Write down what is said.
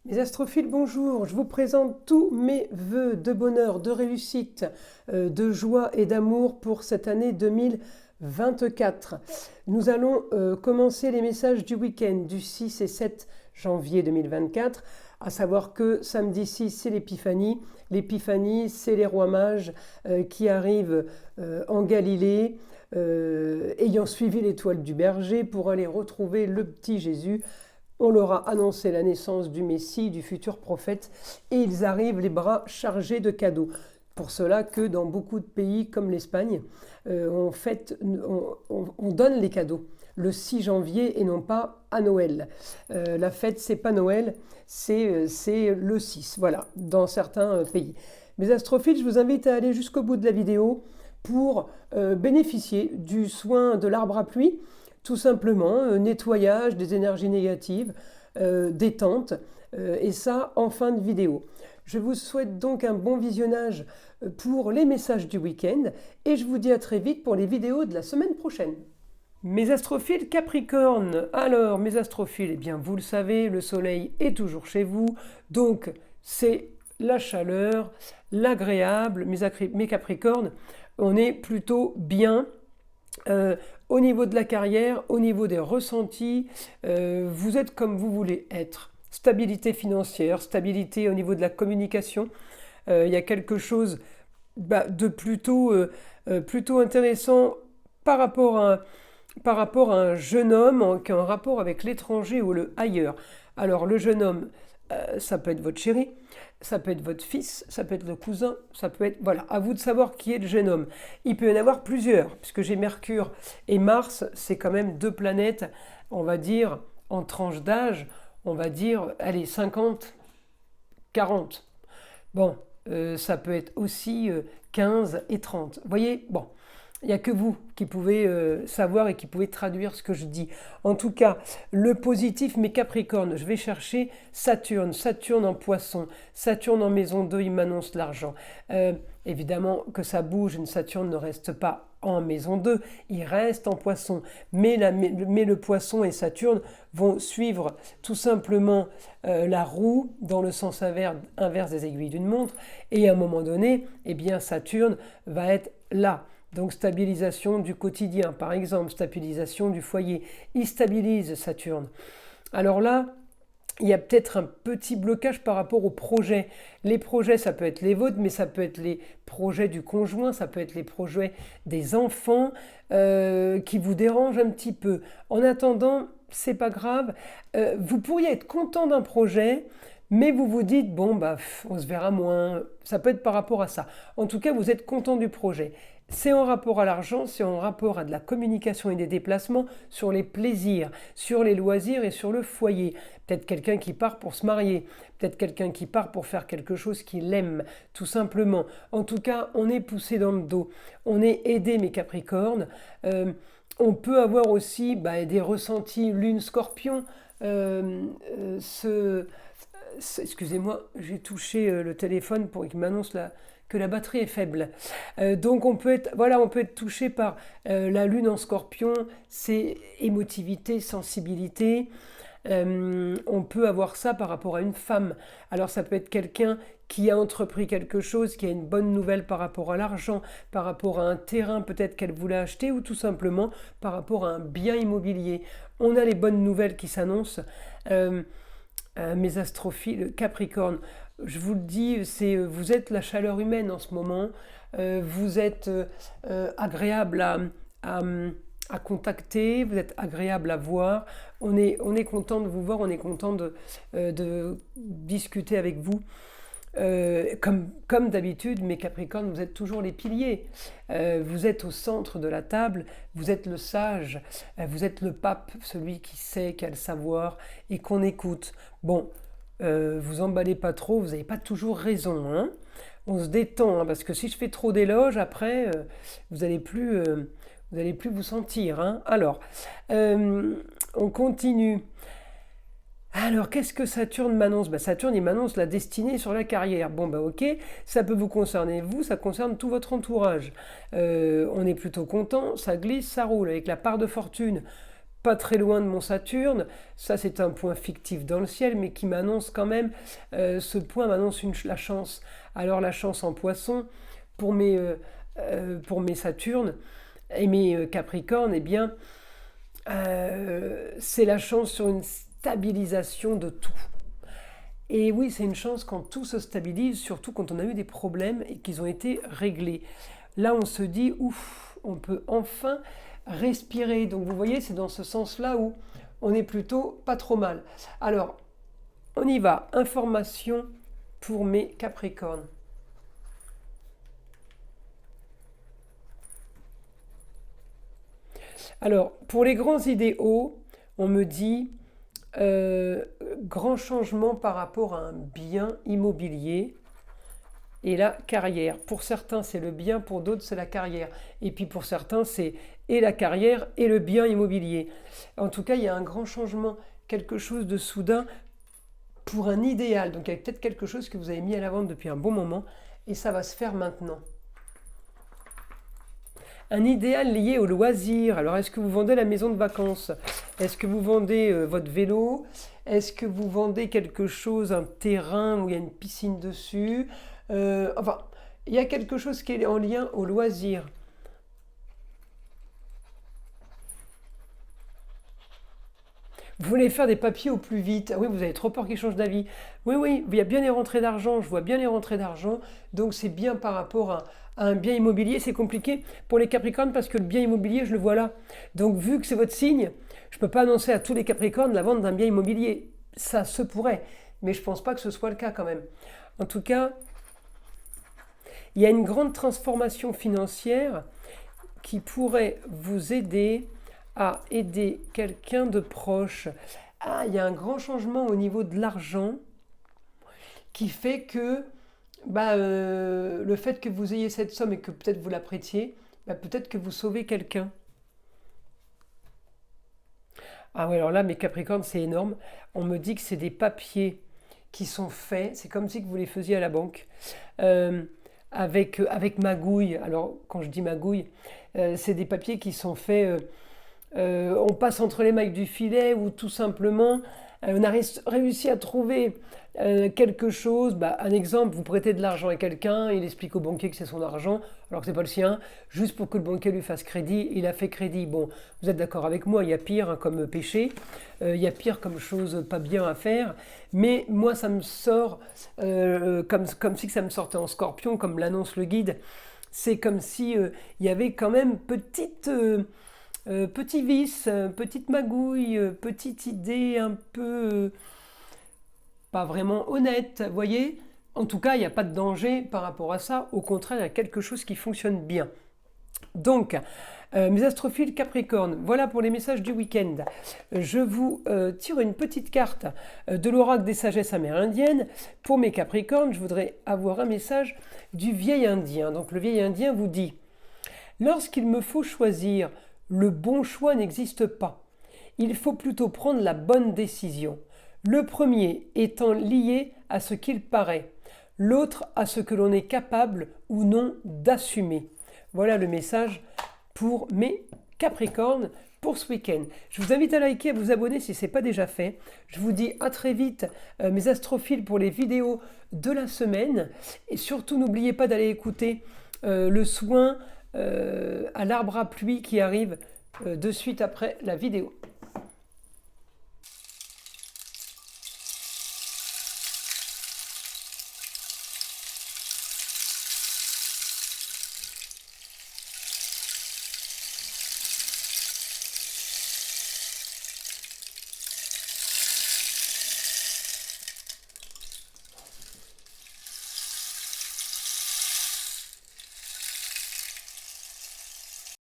Mes astrophiles, bonjour, je vous présente tous mes vœux de bonheur, de réussite, de joie et d'amour pour cette année 2024. Nous allons commencer les messages du week-end du 6 et 7 janvier 2024, à savoir que samedi 6, c'est l'Épiphanie. L'Épiphanie, c'est les rois mages qui arrivent en Galilée, ayant suivi l'étoile du berger pour aller retrouver le petit Jésus. On leur a annoncé la naissance du Messie, du futur prophète, et ils arrivent les bras chargés de cadeaux. Pour cela que dans beaucoup de pays comme l'Espagne, on donne les cadeaux le 6 janvier et non pas à Noël. La fête, c'est pas Noël, c'est le 6, voilà, dans certains pays. Mes astrophiles, je vous invite à aller jusqu'au bout de la vidéo pour bénéficier du soin de l'arbre à pluie. Tout simplement, nettoyage des énergies négatives, détente, et ça en fin de vidéo. Je vous souhaite donc un bon visionnage pour les messages du week-end et je vous dis à très vite pour les vidéos de la semaine prochaine. Mes astrophiles Capricorne, alors mes astrophiles, eh bien vous le savez, le soleil est toujours chez vous, donc c'est la chaleur, l'agréable, mes Capricornes, on est plutôt bien. Au niveau de la carrière, au niveau des ressentis, vous êtes comme vous voulez être. Stabilité financière, stabilité au niveau de la communication. Il y a quelque chose de plutôt intéressant par rapport à un jeune homme qui a un rapport avec l'étranger ou le ailleurs. Alors le jeune homme, ça peut être votre chéri, ça peut être votre fils, ça peut être le cousin, ça peut être... Voilà, à vous de savoir qui est le jeune homme. Il peut y en avoir plusieurs, puisque j'ai Mercure et Mars, c'est quand même deux planètes, on va dire, en tranche d'âge, on va dire, allez, 50, 40. Bon, ça peut être aussi 15 et 30. Vous voyez, bon, il n'y a que vous qui pouvez savoir et qui pouvez traduire ce que je dis. En tout cas, le positif, mes Capricornes, je vais chercher Saturne. Saturne en Poisson. Saturne en maison 2, il m'annonce l'argent. Évidemment que ça bouge, une Saturne ne reste pas en maison 2, il reste en Poisson. Mais le Poisson et Saturne vont suivre tout simplement la roue dans le sens inverse des aiguilles d'une montre. Et à un moment donné, eh bien, Saturne va être là. Donc stabilisation du quotidien, par exemple, stabilisation du foyer. Il stabilise Saturne. Alors là, il y a peut-être un petit blocage par rapport aux projets. Les projets, ça peut être les vôtres, mais ça peut être les projets du conjoint, ça peut être les projets des enfants qui vous dérangent un petit peu. En attendant, c'est pas grave. Vous pourriez être content d'un projet, mais vous vous dites, bon, on se verra moins. Ça peut être par rapport à ça. En tout cas, vous êtes content du projet. C'est en rapport à l'argent, c'est en rapport à de la communication et des déplacements, sur les plaisirs, sur les loisirs et sur le foyer. Peut-être quelqu'un qui part pour se marier, peut-être quelqu'un qui part pour faire quelque chose qu'il aime, tout simplement. En tout cas, on est poussé dans le dos, on est aidé, mes Capricornes. On peut avoir aussi des ressentis lune scorpion. Excusez-moi, j'ai touché le téléphone pour qu'il m'annonce que la batterie est faible. Donc on peut être touché par la lune en scorpion, c'est émotivité, sensibilité. On peut avoir ça par rapport à une femme. Alors ça peut être quelqu'un qui a entrepris quelque chose, qui a une bonne nouvelle par rapport à l'argent, par rapport à un terrain peut-être qu'elle voulait acheter, ou tout simplement par rapport à un bien immobilier. On a les bonnes nouvelles qui s'annoncent. Mes astrophiles Capricorne, je vous le dis, vous êtes la chaleur humaine en ce moment, vous êtes agréable à contacter, vous êtes agréable à voir, on est content de vous voir, on est content de discuter avec vous. Comme d'habitude, mes Capricornes, vous êtes toujours les piliers. Vous êtes au centre de la table, vous êtes le sage, vous êtes le pape, celui qui sait, qui a le savoir et qu'on écoute. Bon, vous emballez pas trop, vous n'avez pas toujours raison. Hein, on se détend, hein, parce que si je fais trop d'éloges, après, vous n'allez plus vous sentir. Hein. Alors, on continue. Alors, qu'est-ce que Saturne m'annonce ? Saturne, il m'annonce la destinée sur la carrière. Bon, ok, ça peut vous concerner vous, ça concerne tout votre entourage. On est plutôt content, ça glisse, ça roule, avec la part de fortune. pas très loin de mon Saturne. Ça, c'est un point fictif dans le ciel, mais qui m'annonce quand même, ce point m'annonce la chance. Alors la chance en Poisson, pour mes Saturnes et mes Capricornes, eh bien, c'est la chance sur une stabilisation de tout. Et oui, c'est une chance quand tout se stabilise, surtout quand on a eu des problèmes et qu'ils ont été réglés. Là, on se dit, ouf, on peut enfin respirer. Donc vous voyez, c'est dans ce sens-là où on est plutôt pas trop mal. Alors, on y va. Information pour mes Capricornes. Alors, pour les grands idéaux, on me dit grand changement par rapport à un bien immobilier et la carrière. Pour certains, c'est le bien, pour d'autres, c'est la carrière. Et puis pour certains, c'est et la carrière et le bien immobilier. En tout cas, il y a un grand changement, quelque chose de soudain pour un idéal. Donc il y a peut-être quelque chose que vous avez mis à la vente depuis un bon moment et ça va se faire maintenant. Un idéal lié au loisir. Alors, est-ce que vous vendez la maison de vacances? Est-ce que vous vendez votre vélo? Est-ce que vous vendez quelque chose, un terrain où il y a une piscine dessus? Enfin, il y a quelque chose qui est en lien au loisir. Vous voulez faire des papiers au plus vite. Ah oui, vous avez trop peur qu'ils changent d'avis. Oui, oui, il y a bien les rentrées d'argent. Je vois bien les rentrées d'argent. Donc, c'est bien par rapport à un bien immobilier. C'est compliqué pour les Capricornes parce que le bien immobilier, je le vois là. Donc, vu que c'est votre signe, je ne peux pas annoncer à tous les Capricornes la vente d'un bien immobilier. Ça se pourrait, mais je ne pense pas que ce soit le cas quand même. En tout cas, il y a une grande transformation financière qui pourrait vous aider à aider quelqu'un de proche. Ah, il y a un grand changement au niveau de l'argent qui fait que le fait que vous ayez cette somme et que peut-être vous la prêtiez, peut-être que vous sauvez quelqu'un. Ah ouais, alors là, mes Capricornes, c'est énorme. On me dit que c'est des papiers qui sont faits, c'est comme si vous les faisiez à la banque, avec magouille. Alors, quand je dis magouille, c'est des papiers qui sont faits, on passe entre les mailles du filet ou tout simplement, on a réussi à trouver quelque chose. Un exemple, vous prêtez de l'argent à quelqu'un, il explique au banquier que c'est son argent, alors que c'est pas le sien, juste pour que le banquier lui fasse crédit, il a fait crédit. Bon, vous êtes d'accord avec moi, il y a pire comme péché, il y a pire comme chose pas bien à faire, mais moi ça me sort comme si ça me sortait en scorpion, comme l'annonce le guide. C'est comme si il y avait quand même petit vice, petite magouille, petite idée un peu pas vraiment honnête, vous voyez? En tout cas, il n'y a pas de danger par rapport à ça. Au contraire, il y a quelque chose qui fonctionne bien. Donc, mes astrophiles Capricorne, voilà pour les messages du week-end. Je vous tire une petite carte de l'oracle des sagesses amérindiennes. Pour mes Capricornes, je voudrais avoir un message du vieil indien. Donc, le vieil indien vous dit « Lorsqu'il me faut choisir, le bon choix n'existe pas. Il faut plutôt prendre la bonne décision. Le premier étant lié à ce qu'il paraît, l'autre à ce que l'on est capable ou non d'assumer. » Voilà le message pour mes Capricornes pour ce week-end. Je vous invite à liker, à vous abonner si ce n'est pas déjà fait. Je vous dis à très vite, mes astrophiles, pour les vidéos de la semaine. Et surtout, n'oubliez pas d'aller écouter le soin à l'arbre à pluie qui arrive de suite après la vidéo.